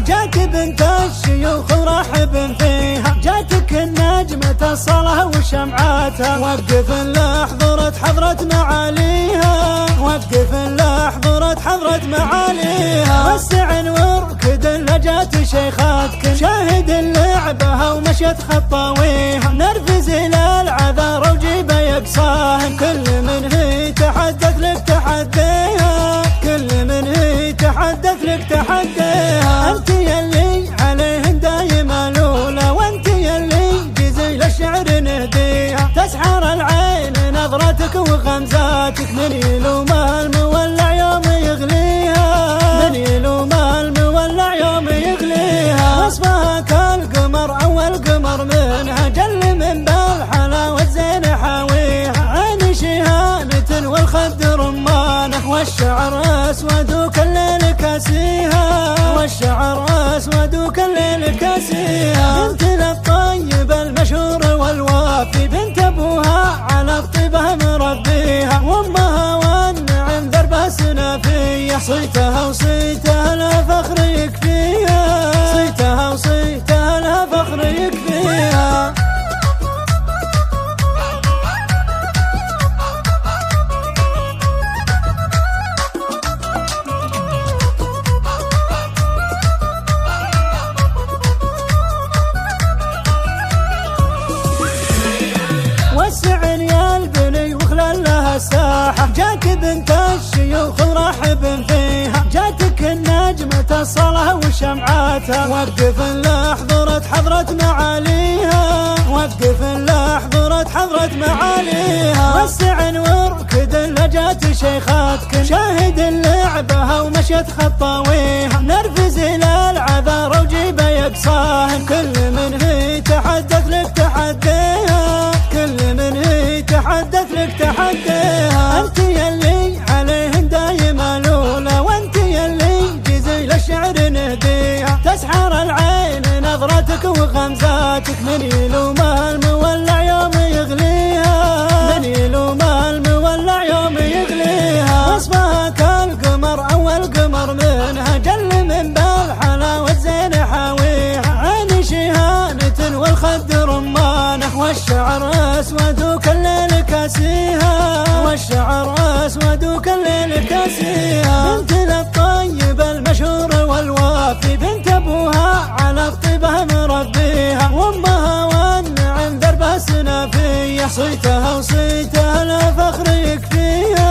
جات بنت الشيوخ ورحب فيها، جاتك النجمة الصلاة وشمعاتها، وقف لحضرت حضرة معاليها، وقف لحضرت حضرة معاليها، وسع وركد لجات شيخاتك، شاهد اللعبها ومشت خطاويها، نرفز الى العذار وجيب يقصاهن، كل من هي تحدث لك تحديها، كل من هي تحدث لك تحديها، انت يلي عليهن دايما الاولى، وانت يلي جزيل الشعر نهديها، تسحر العين نظرتك وغمزاتك، من يلوم المولع يوم يغليها، من يلوم المولع يوم يغليها، وصفها كالقمر اول قمر منها، جل من بالحلاوة زين حاويها، عين شهانة والخد رمانه، والشعر اسود وكل الليل كاسيها، والشعر اسود وكل الليل كاسيها، بنت للطيب المشهور والوافي، بنت ابوها على الطيبه مربيها، وامها والنعم دربها سنافيه، صيتها وصيتها لا فخر يكفيها، صيتها وصيتها لا فخر يكفيها. وسعن يا البني وخلال لها الساحة، جاك بنت الشيوخ ورحب فيها، جاتك النجمة الصلاة وشمعاتها، وقف لحضرت حضرة معاليها، وقف لحضرت حضرة معاليها، وسعن وركد لجات شيخاتك، شاهد اللعبها ومشت خطاويها، نرفز الى العذار وجيب يقصاهن، كل من هي تحدث لك تحديها، كل من هي تحدث لك تحديها، انت يلي عليهن دايما الاولى، وانت يلي جزيل الشعر نهديها، تسحر العين نظرتك وغمزاتك، من يلوم المولع يوم يغليها، من يلوم المولع يوم يغليها، وصفها كالقمر اول قمر منها، جل من بالحلاوة زين حاويها، عين شهانة والخد رمانه، والشعر اسود وكل الليل كاسيها، والشعر اسود وكل الليل كاسيها، بنت للطيب المشهور والوافي، بنت ابوها على الطيبه مربيها، وامها والنعم دربها سنافيه، صيتها وصيتها لا فخر يكفيها،